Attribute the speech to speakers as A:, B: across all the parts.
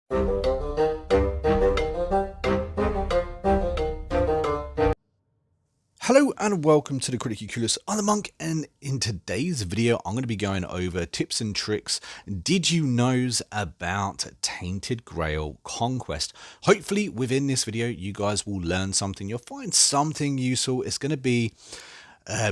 A: Hello and welcome to the Critically Clueless. I'm the Monk, and in today's video I'm going to be going over tips and tricks did you knows about Tainted Grail Conquest. Hopefully within this video you guys will learn something, you'll find something useful. It's going to be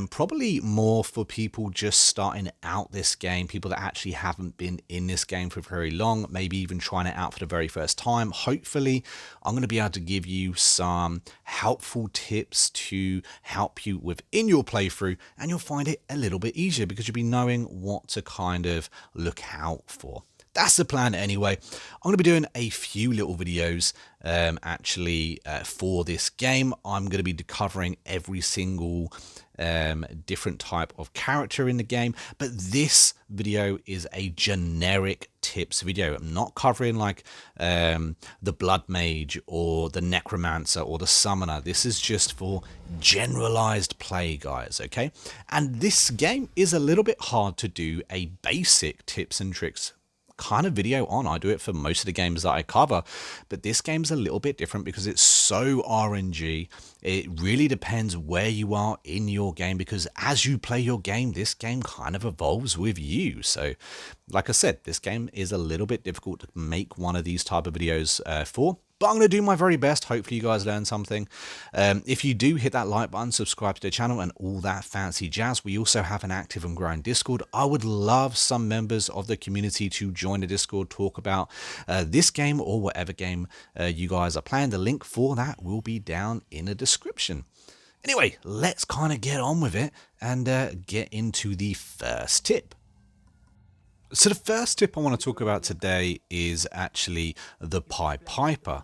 A: probably more for people just starting out this game, people that actually haven't been in this game for very long, maybe even trying it out for the very first time. Hopefully, I'm going to be able to give you some helpful tips to help you within your playthrough, and you'll find it a little bit easier because you'll be knowing what to kind of look out for. That's the plan anyway. I'm going to be doing a few little videos for this game. I'm going to be covering every single different type of character in the game, but this video is a generic tips video. I'm not covering like the blood mage or the necromancer or the summoner. This is just for generalized play, guys, okay? And this game is a little bit hard to do a basic tips and tricks kind of video on. I do it for most of the games that I cover, but this game's a little bit different because it's so RNG. It really depends where you are in your game, because as you play your game, this game kind of evolves with you. So like I said, this game is a little bit difficult to make one of these type of videos for. But I'm going to do my very best. Hopefully you guys learn something. If you do, hit that like button, subscribe to the channel and all that fancy jazz. We also have an active and growing Discord. I would love some members of the community to join the Discord, talk about this game or whatever game you guys are playing. The link for that will be down in the description. Anyway, let's kind of get on with it and get into the first tip. So the first tip I want to talk about today is actually the Pied Piper.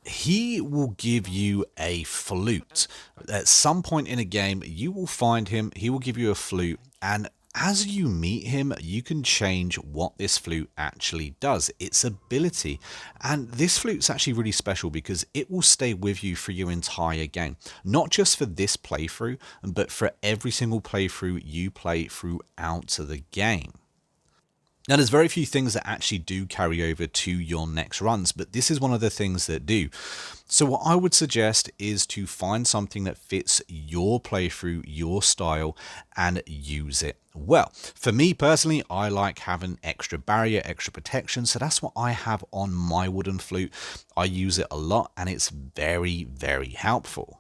A: He will give you a flute. At some point in a game, you will find him, he will give you a flute, and as you meet him, you can change what this flute actually does, its ability. And this flute's actually really special because it will stay with you for your entire game. Not just for this playthrough, but for every single playthrough you play throughout the game. Now, there's very few things that actually do carry over to your next runs, but this is one of the things that do. So what I would suggest is to find something that fits your playthrough, your style, and use it well. For me personally, I like having extra barrier, extra protection, so that's what I have on my wooden flute. I use it a lot, and it's very, very helpful.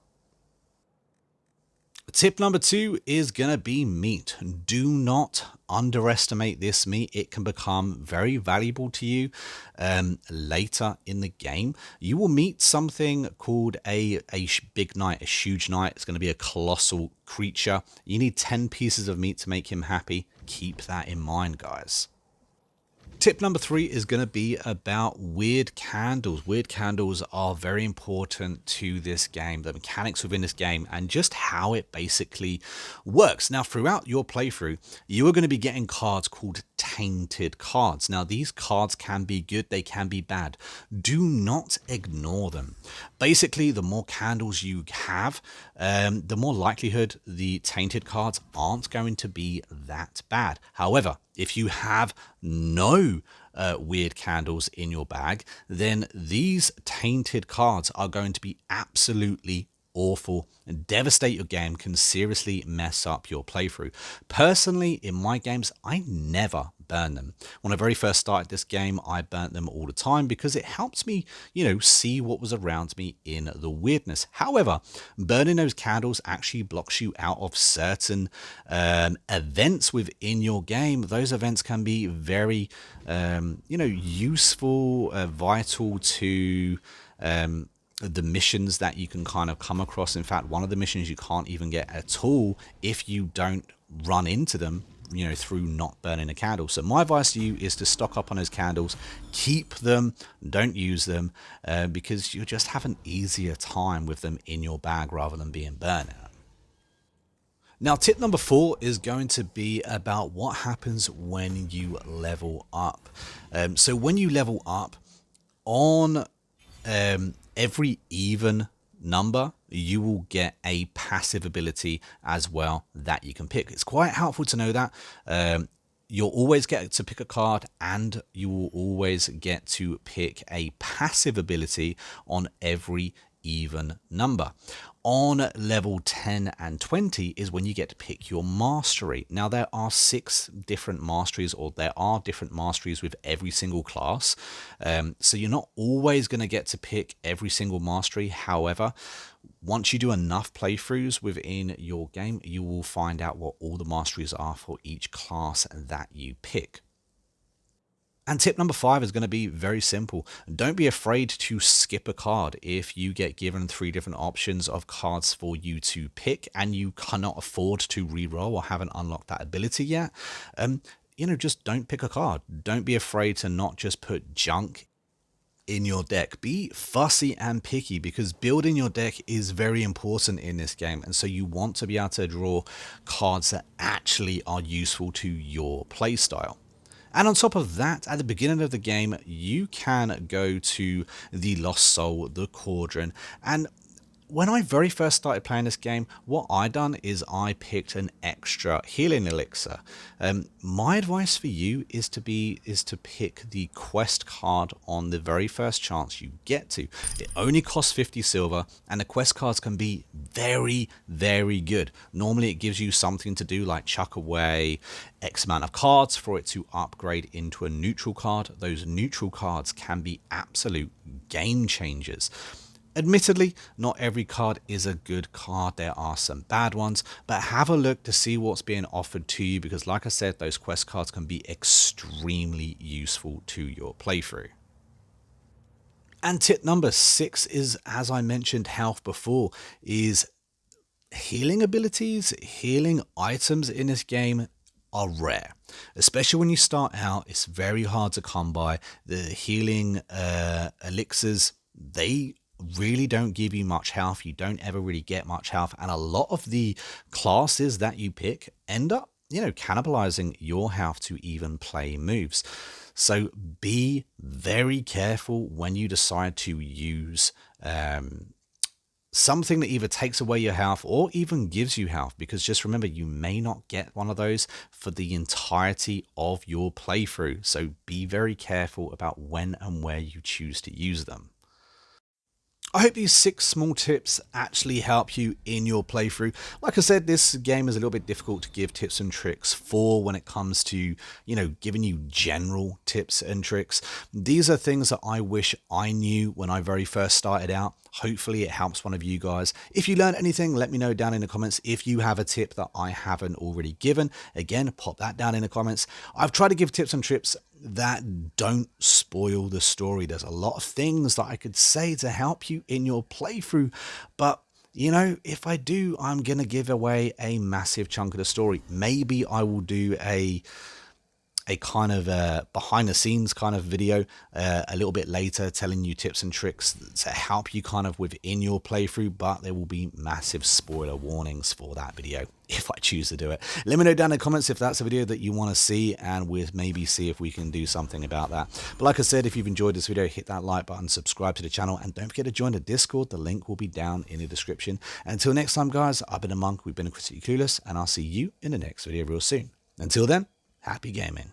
A: Tip number 2 is going to be meat. Do not underestimate this meat. It can become very valuable to you later in the game. You will meet something called a big knight, a huge knight. It's going to be a colossal creature. You need 10 pieces of meat to make him happy. Keep that in mind, guys. Tip number 3 is going to be about weird candles. Weird candles are very important to this game, the mechanics within this game, and just how it basically works. Now, throughout your playthrough, you are going to be getting cards called tainted cards. Now, these cards can be good, they can be bad. Do not ignore them. Basically, the more candles you have, the more likelihood the tainted cards aren't going to be that bad. However, if you have no weird candles in your bag, then these tainted cards are going to be absolutely awful and devastate your game, can seriously mess up your playthrough. Personally, in my games, I never burn them. When I very first started this game, I burnt them all the time because it helps me, see what was around me in the weirdness. However, burning those candles actually blocks you out of certain events within your game. Those events can be very, useful, vital to the missions that you can kind of come across. In fact, one of the missions you can't even get at all if you don't run into them, through not burning a candle. So my advice to you is to stock up on those candles, keep them, don't use them, because you'll just have an easier time with them in your bag rather than being burnt out. Now, tip number 4 is going to be about what happens when you level up. So when you level up on every even number, you will get a passive ability as well that you can pick. It's quite helpful to know that. You'll always get to pick a card, and you will always get to pick a passive ability on every even number. On level 10 and 20 is when you get to pick your mastery. Now, there are 6 different masteries, or there are different masteries with every single class. So you're not always going to get to pick every single mastery. However, once you do enough playthroughs within your game, you will find out what all the masteries are for each class that you pick. And tip number 5 is going to be very simple. Don't be afraid to skip a card. If you get given 3 different options of cards for you to pick and you cannot afford to reroll or haven't unlocked that ability yet, just don't pick a card. Don't be afraid to not just put junk in your deck. Be fussy and picky, because building your deck is very important in this game, and so you want to be able to draw cards that actually are useful to your playstyle. And on top of that, at the beginning of the game, you can go to the Lost Soul, the Cauldron, and when I very first started playing this game, what I done is I picked an extra healing elixir. My advice for you is to pick the quest card on the very first chance you get to. It only costs 50 silver, and the quest cards can be very, very good. Normally it gives you something to do, like chuck away X amount of cards for it to upgrade into a neutral card. Those neutral cards can be absolute game changers. Admittedly, not every card is a good card. There are some bad ones, but have a look to see what's being offered to you, because like I said, those quest cards can be extremely useful to your playthrough. And tip number 6 is, as I mentioned health before, is healing abilities, healing items in this game are rare. Especially when you start out, it's very hard to come by. The healing elixirs, they really don't give you much health. You don't ever really get much health, and a lot of the classes that you pick end up cannibalizing your health to even play moves. So be very careful when you decide to use something that either takes away your health or even gives you health, because just remember, you may not get one of those for the entirety of your playthrough. So be very careful about when and where you choose to use them. I hope these 6 small tips actually help you in your playthrough. Like I said, this game is a little bit difficult to give tips and tricks for when it comes to, giving you general tips and tricks. These are things that I wish I knew when I very first started out. Hopefully it helps one of you guys. If you learned anything, let me know down in the comments. If you have a tip that I haven't already given, again, pop that down in the comments. I've tried to give tips and tricks that don't spoil the story. There's a lot of things that I could say to help you in your playthrough, but if I do, I'm gonna give away a massive chunk of the story. Maybe I will do a kind of behind the scenes kind of video a little bit later, telling you tips and tricks to help you kind of within your playthrough, but there will be massive spoiler warnings for that video if I choose to do it. Let me know down in the comments if that's a video that you want to see, and we'll maybe see if we can do something about that. But like I said, if you've enjoyed this video, hit that like button, subscribe to the channel, and don't forget to join the Discord. The link will be down in the description. Until next time, guys, I've been a Monk, we've been Critically Clueless, and I'll see you in the next video real soon. Until then, happy gaming.